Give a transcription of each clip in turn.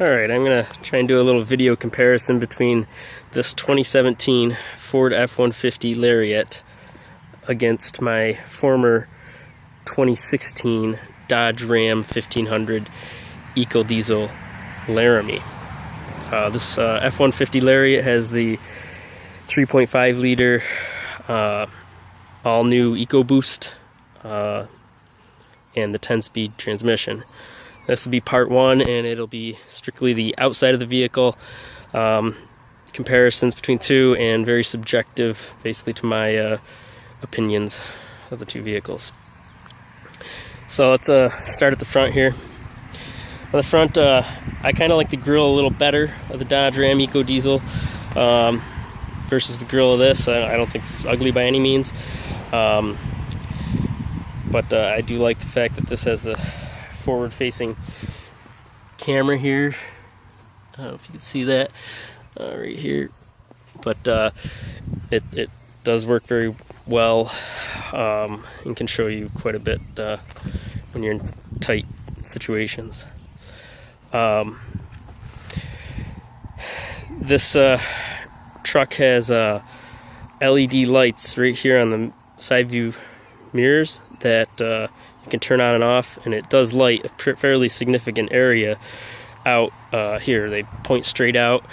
Alright, I'm going to try and do a little video comparison between this 2017 Ford F-150 Lariat against my former 2016 Dodge Ram 1500 Eco Diesel Laramie. This F-150 Lariat has the 3.5 liter all new EcoBoost and the 10-speed transmission. This will be part one, and it'll be strictly the outside of the vehicle, comparisons between two, and very subjective, basically, to my opinions of the two vehicles. So let's start at the front here. On the front, I kind of like the grille a little better of the Dodge Ram Eco Diesel versus the grille of this. I don't think this is ugly by any means, but I do like the fact that this has a forward-facing camera here. I don't know if you can see that right here, but it does work very well and can show you quite a bit when you're in tight situations. This truck has LED lights right here on the side view mirrors that you can turn on and off, and it does light a fairly significant area out here. They point straight out,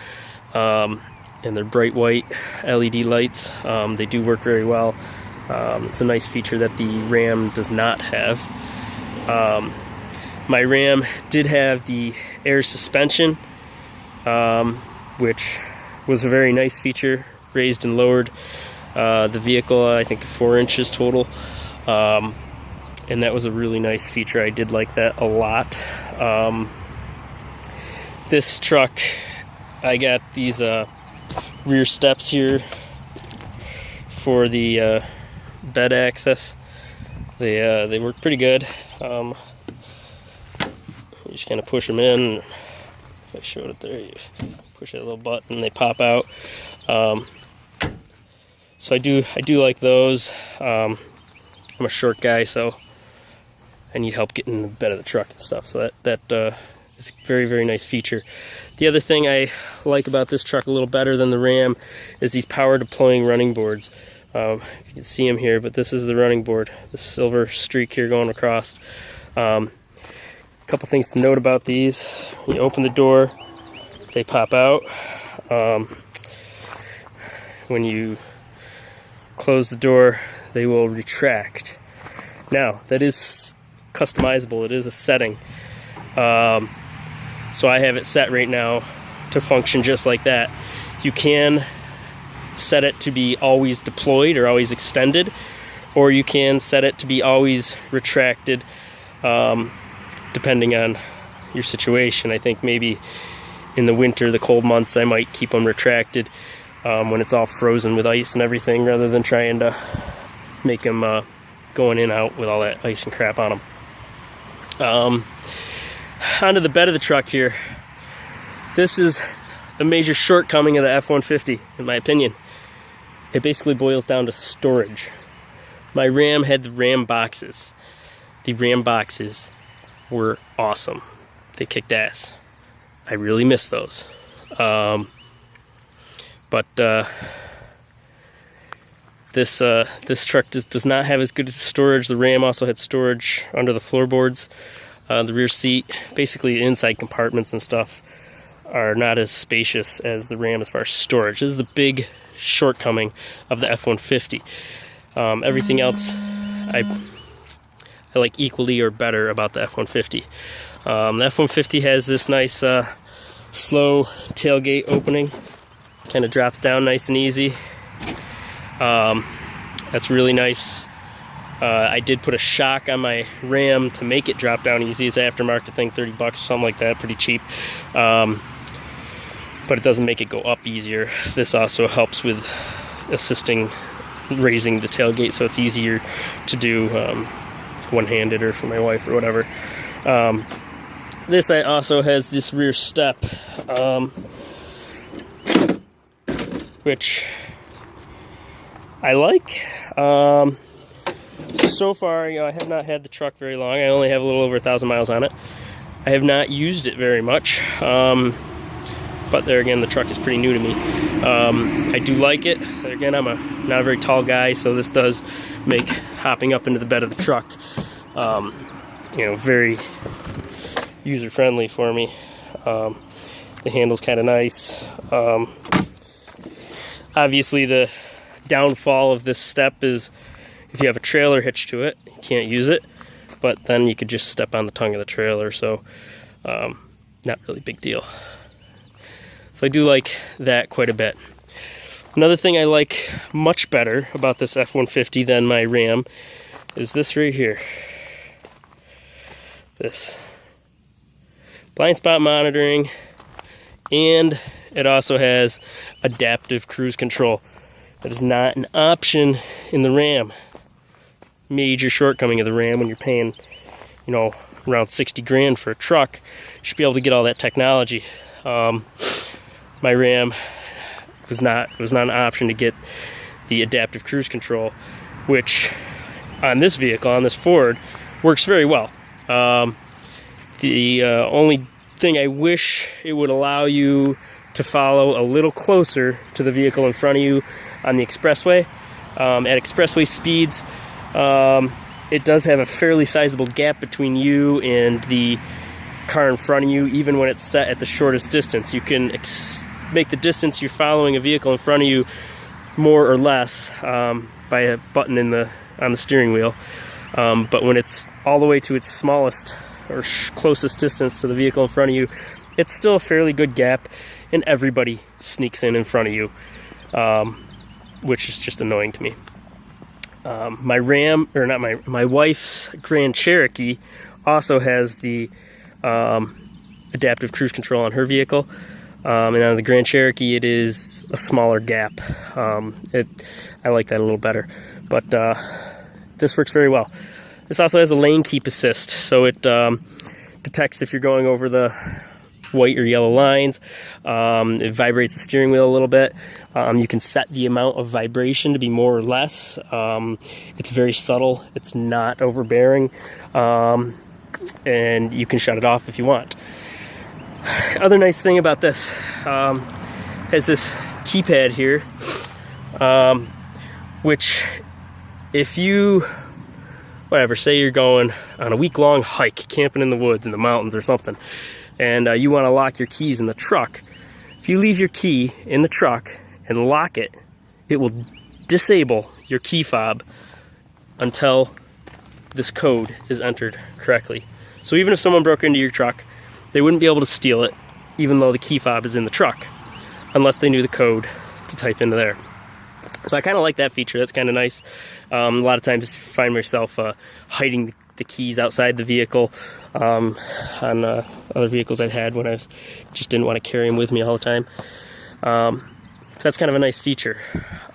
and they're bright white LED lights. They do work very well. It's a nice feature that the Ram does not have. My Ram did have the air suspension, which was a very nice feature. Raised and lowered the vehicle, I think 4 inches total. And that was a really nice feature. I did like that a lot. This truck, I got these rear steps here for the bed access. They work pretty good. You just kind of push them in. If I showed it there, you push that little button, they pop out. So I do like those. I'm a short guy, so I need help getting in the bed of the truck and stuff. So that is a very, very nice feature. The other thing I like about this truck a little better than the Ram is these power deploying running boards. You can see them here, but this is the running board, the silver streak here going across. A couple things to note about these: when you open the door, they pop out. When you close the door, they will retract. Now, that is customizable. It is a setting. So I have it set right now to function just like that. You can set it to be always deployed or always extended, or you can set it to be always retracted, depending on your situation. I think maybe in the winter, the cold months, I might keep them retracted when it's all frozen with ice and everything, rather than trying to make them going in and out with all that ice and crap on them. Onto the bed of the truck here. This is the major shortcoming of the F-150, in my opinion. It basically boils down to storage. My Ram had the Ram boxes. The Ram boxes were awesome. They kicked ass. I really miss those. But this truck does not have as good storage. The Ram also had storage under the floorboards. The rear seat, basically inside compartments and stuff, are not as spacious as the Ram as far as storage. This is the big shortcoming of the F-150. Everything else I like equally or better about the F-150. The F-150 has this nice slow tailgate opening. Kind of drops down nice and easy. That's really nice. I did put a shock on my Ram to make it drop down easy. It's aftermarket, I think $30 or something like that, pretty cheap. But it doesn't make it go up easier. This also helps with assisting raising the tailgate, so it's easier to do one-handed or for my wife or whatever. This also has this rear step, which I like. So far, I have not had the truck very long. I only have a little over 1,000 miles on it. I have not used it very much, but there again, the truck is pretty new to me. I do like it. Again, I'm not a very tall guy, so this does make hopping up into the bed of the truck, very user-friendly for me. The handle's kind of nice. Obviously, the downfall of this step is if you have a trailer hitched to it, you can't use it, but then you could just step on the tongue of the trailer, so not really a big deal. So I do like that quite a bit. Another thing I like much better about this F-150 than my Ram is this right here. This blind spot monitoring, and it also has adaptive cruise control. That is not an option in the Ram. Major shortcoming of the Ram when you're paying, around 60 grand for a truck. You should be able to get all that technology. My Ram was not an option to get the adaptive cruise control, which on this vehicle, on this Ford, works very well. The only thing I wish it would allow you to follow a little closer to the vehicle in front of you on the expressway. At expressway speeds, it does have a fairly sizable gap between you and the car in front of you, even when it's set at the shortest distance. You can make the distance you're following a vehicle in front of you more or less by a button on the steering wheel. But when it's all the way to its smallest or closest distance to the vehicle in front of you, it's still a fairly good gap, and everybody sneaks in front of you, which is just annoying to me. My Ram, or not my wife's Grand Cherokee also has the adaptive cruise control on her vehicle, and on the Grand Cherokee it is a smaller gap. I like that a little better, but this works very well. This also has a lane keep assist, so it detects if you're going over the white or yellow lines. It vibrates the steering wheel a little bit. You can set the amount of vibration to be more or less. It's very subtle. It's not overbearing, and you can shut it off if you want. Other nice thing about this has this keypad here, which if you say you're going on a week-long hike, camping in the woods, in the mountains or something, and you want to lock your keys in the truck, if you leave your key in the truck and lock it, it will disable your key fob until this code is entered correctly. So even if someone broke into your truck, they wouldn't be able to steal it, even though the key fob is in the truck, unless they knew the code to type into there. So I kind of like that feature. That's kind of nice. A lot of times I find myself hiding the keys outside the vehicle on other vehicles I've had when I just didn't want to carry them with me all the time. So that's kind of a nice feature.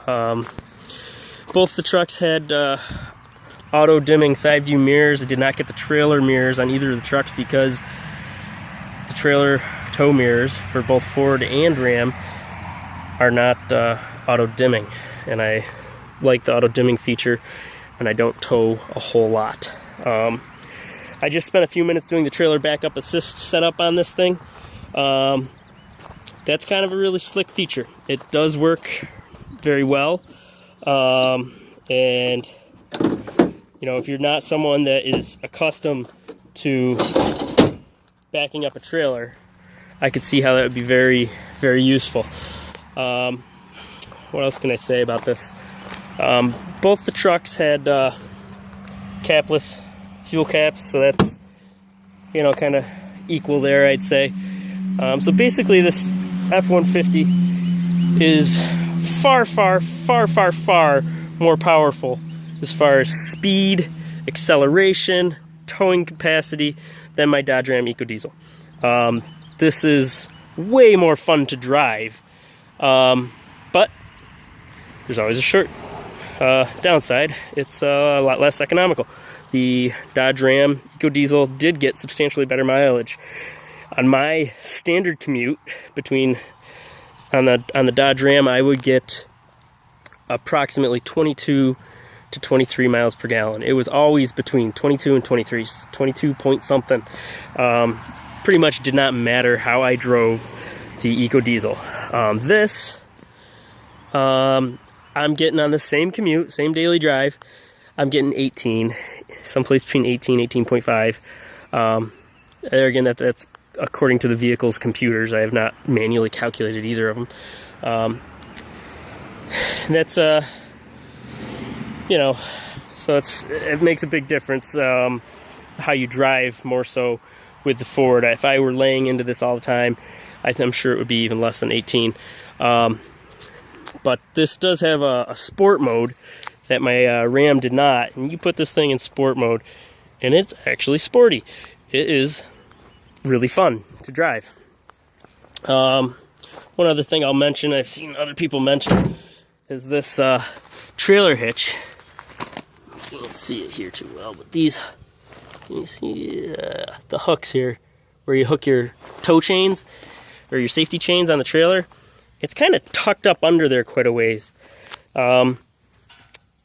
Both the trucks had auto dimming side view mirrors. I did not get the trailer mirrors on either of the trucks because the trailer tow mirrors for both Ford and Ram are not auto dimming, and I like the auto dimming feature, and I don't tow a whole lot. I just spent a few minutes doing the trailer backup assist setup on this thing. That's kind of a really slick feature. It does work very well, and if you're not someone that is accustomed to backing up a trailer, I could see how that would be very, very useful. What else can I say about this? Both the trucks had capless fuel caps, so that's kind of equal there, I'd say. So basically this F-150 is far, far, far, far, far more powerful as far as speed, acceleration, towing capacity than my Dodge Ram EcoDiesel. This is way more fun to drive, but there's always a short downside. It's a lot less economical. The Dodge Ram EcoDiesel did get substantially better mileage. On my standard commute on the Dodge Ram, I would get approximately 22 to 23 miles per gallon. It was always between 22 and 23, 22 point something. pretty much did not matter how I drove the Eco Diesel. I'm getting on the same commute, same daily drive, I'm getting 18, someplace between 18, 18.5. There again, that's according to the vehicle's computers. I have not manually calculated either of them. That's, you know, so it makes a big difference how you drive more so with the Ford. If I were laying into this all the time, I'm sure it would be even less than 18. But this does have a sport mode that my Ram did not. And you put this thing in sport mode, and it's actually sporty. It is really fun to drive. One other thing I'll mention, I've seen other people mention, is this trailer hitch. You can't see it here too well, but these, you see the hooks here, where you hook your tow chains, or your safety chains on the trailer. It's kind of tucked up under there quite a ways. I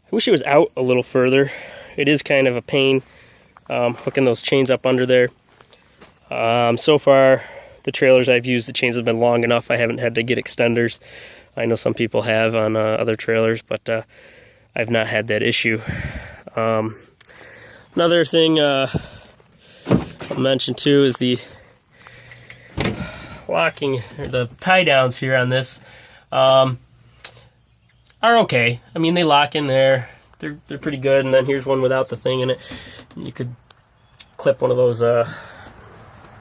wish it was out a little further. It is kind of a pain hooking those chains up under there. So far, the trailers I've used, the chains have been long enough. I haven't had to get extenders. I know some people have on other trailers, but I've not had that issue. Another thing I'll mention too is the locking, or the tie downs here on this are okay. I mean, they lock in there. They're pretty good. And then here's one without the thing in it. You could clip one of those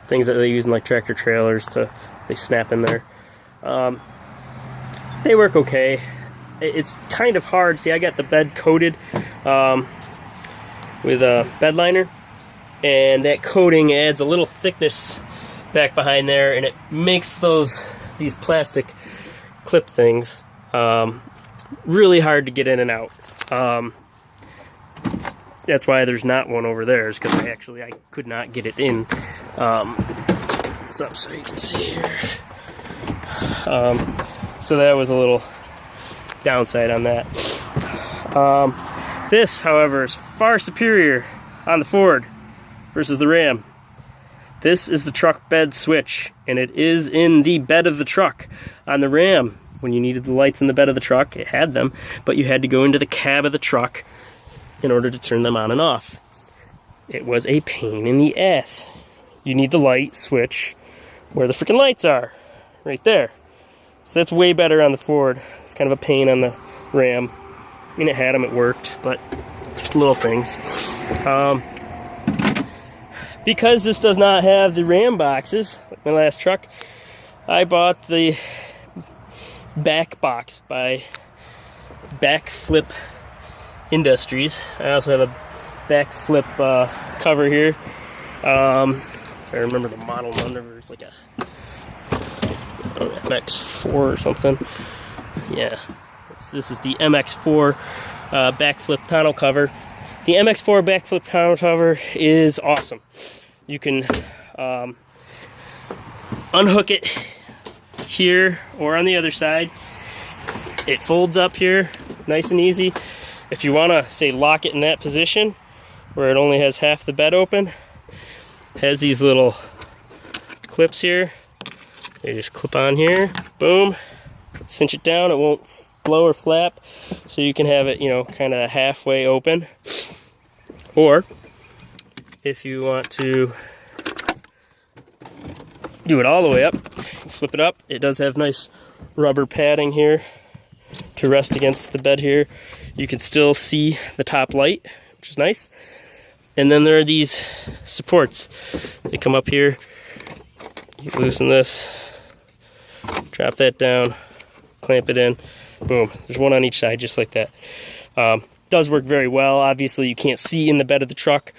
things that they use in like tractor trailers they snap in there. They work okay. It's kind of hard. See, I got the bed coated with a bed liner, and that coating adds a little thickness back behind there, and it makes these plastic clip things really hard to get in and out. That's why there's not one over there, is because I could not get it in. So you can see here. So that was a little downside on that. This, however, is far superior on the Ford versus the Ram. This is the truck bed switch, and it is in the bed of the truck. On the Ram, when you needed the lights in the bed of the truck, it had them, but you had to go into the cab of the truck in order to turn them on and off. It was a pain in the ass. You need the light switch where the freaking lights are, right there. So that's way better on the Ford. It's kind of a pain on the Ram. I mean, it had them, it worked, but just little things. Because this does not have the Ram boxes, like my last truck, I bought the back box by F150 Industries. I also have a backflip cover here. If I remember the model number, it's like a MX4 or something. Yeah, this is the MX4 backflip tonneau cover. The MX4 backflip tonneau cover is awesome. You can unhook it here or on the other side. It folds up here, nice and easy. If you want to, say, lock it in that position where it only has half the bed open, it has these little clips here. They just clip on here, boom, cinch it down. It won't blow or flap, so you can have it, you know, kind of halfway open. Or if you want to do it all the way up, flip it up. It does have nice rubber padding here to rest against the bed here. You can still see the top light, which is nice. And then there are these supports. They come up here. You loosen this, drop that down, clamp it in, boom. There's one on each side, just like that. Does work very well. Obviously, you can't see in the bed of the truck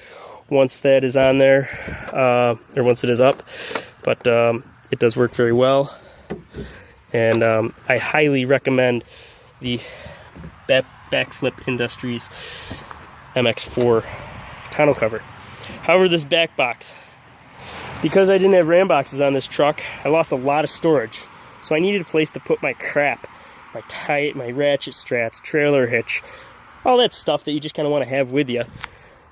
once that is on there, or once it is up, but it does work very well. And I highly recommend the F150 Industries MX4 tonneau cover. However, this back box, because I didn't have Ram boxes on this truck, I lost a lot of storage. So I needed a place to put my crap, my ratchet straps, trailer hitch, all that stuff that you just kind of want to have with you.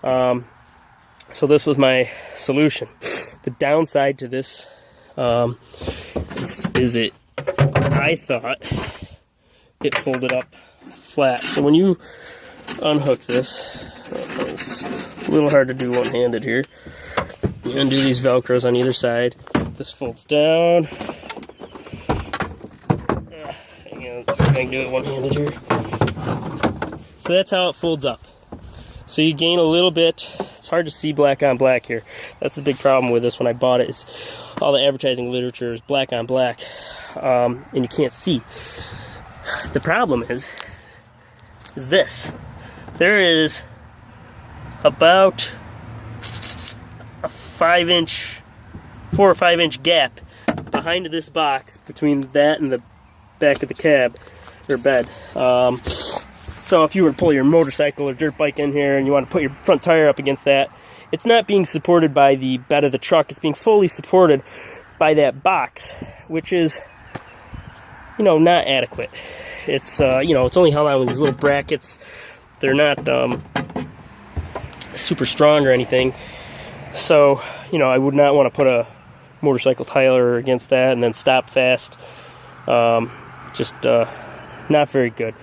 So this was my solution. The downside to this is it, I thought, it folded up flat. So when you unhook this, it's a little hard to do one-handed here. You undo these Velcros on either side. This folds down. Let's see if I can do it one-handed here. So that's how it folds up. So you gain a little bit. It's hard to see black on black here. That's the big problem with this when I bought it, is all the advertising literature is black on black, and you can't see. The problem is this. There is about a 4 or 5 inch gap behind this box between that and the back of the cab or bed. So if you were to pull your motorcycle or dirt bike in here and you want to put your front tire up against that, it's not being supported by the bed of the truck. It's being fully supported by that box, which is, not adequate. It's, it's only held on with these little brackets. They're not super strong or anything. So, I would not want to put a motorcycle tire against that and then stop fast. Just not very good.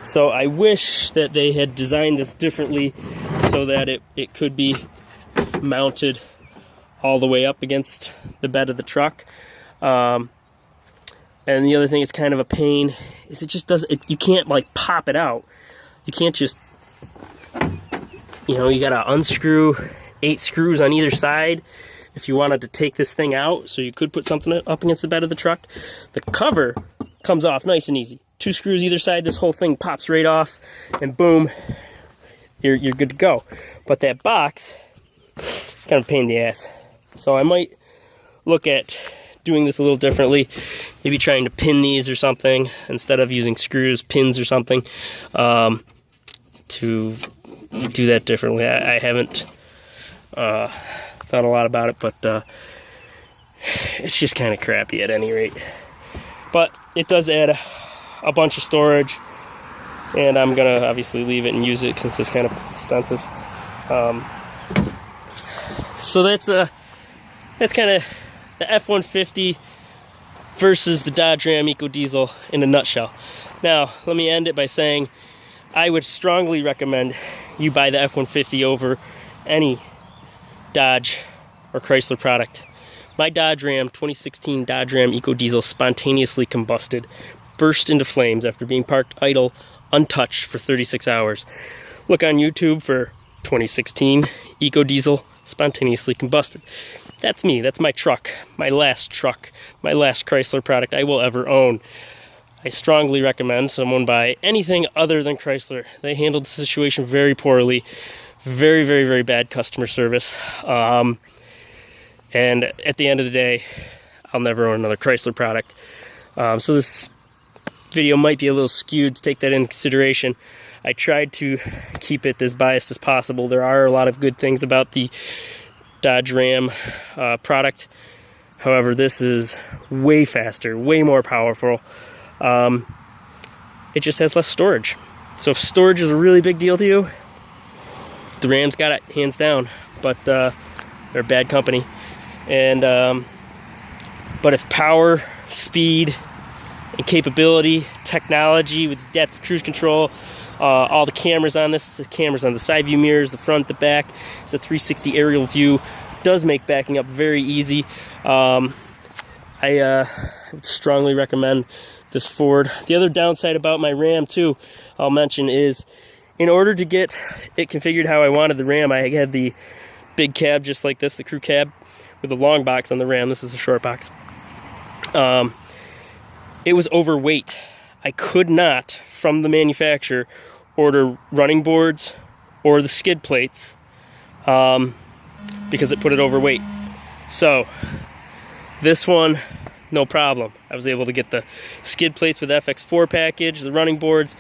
So I wish that they had designed this differently so that it could be mounted all the way up against the bed of the truck. And the other thing that's kind of a pain is it just doesn't, you can't like pop it out. You can't just, you gotta unscrew 8 screws on either side if you wanted to take this thing out, so you could put something up against the bed of the truck. The cover comes off nice and easy. 2 screws either side, this whole thing pops right off, and boom, you're good to go. But that box, kind of a pain in the ass. So I might look at doing this a little differently, maybe trying to pin these or something, instead of using screws, pins or something, to do that differently. I haven't thought a lot about it, but it's just kind of crappy at any rate. But it does add a bunch of storage, and I'm gonna obviously leave it and use it since it's kind of expensive. So that's kind of the F150 versus the Dodge Ram EcoDiesel in a nutshell. Now, let me end it by saying I would strongly recommend you buy the F150 over any Dodge or Chrysler product. My Dodge Ram, 2016 Dodge Ram EcoDiesel, spontaneously combusted, burst into flames after being parked idle, untouched for 36 hours. Look on YouTube for 2016 EcoDiesel spontaneously combusted. That's me. That's my truck. My last Chrysler product I will ever own. I strongly recommend someone buy anything other than Chrysler. They handled the situation very poorly. Very, very, very bad customer service. And at the end of the day, I'll never own another Chrysler product. So this video might be a little skewed, to take that into consideration. I tried to keep it as biased as possible. There are a lot of good things about the Dodge Ram product. However, this is way faster, way more powerful. It just has less storage. So if storage is a really big deal to you, the Ram's got it, hands down. But they're a bad company. And but if power, speed, and capability, technology with depth cruise control, all the cameras on this, the cameras on the side view mirrors, the front, the back, it's a 360 aerial view, does make backing up very easy. I would strongly recommend this Ford. The other downside about my Ram too, I'll mention, is in order to get it configured how I wanted the Ram, I had the big cab just like this, the crew cab, with a long box on the Ram. This is a short box. It was overweight. I could not, from the manufacturer, order running boards or the skid plates because it put it overweight. So this one, no problem. I was able to get the skid plates with FX4 package, the running boards,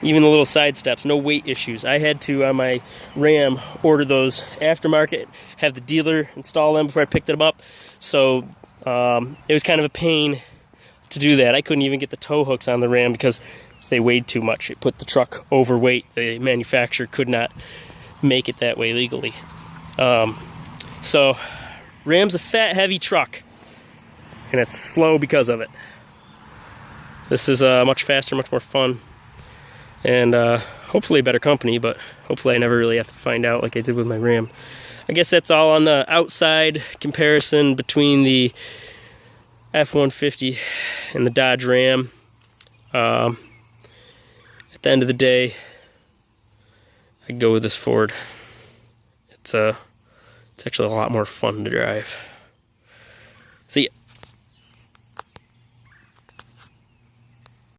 even the little side steps, no weight issues. I had to, on my Ram, order those aftermarket, have the dealer install them before I picked them up. So it was kind of a pain to do that. I couldn't even get the tow hooks on the Ram because they weighed too much. It put the truck overweight. The manufacturer could not make it that way legally. So Ram's a fat, heavy truck, and it's slow because of it. This is much faster, much more fun, and hopefully a better company, but hopefully I never really have to find out like I did with my Ram. I guess that's all on the outside comparison between the F-150 and the Dodge Ram. At the end of the day, I'd go with this Ford. It's actually a lot more fun to drive. See ya.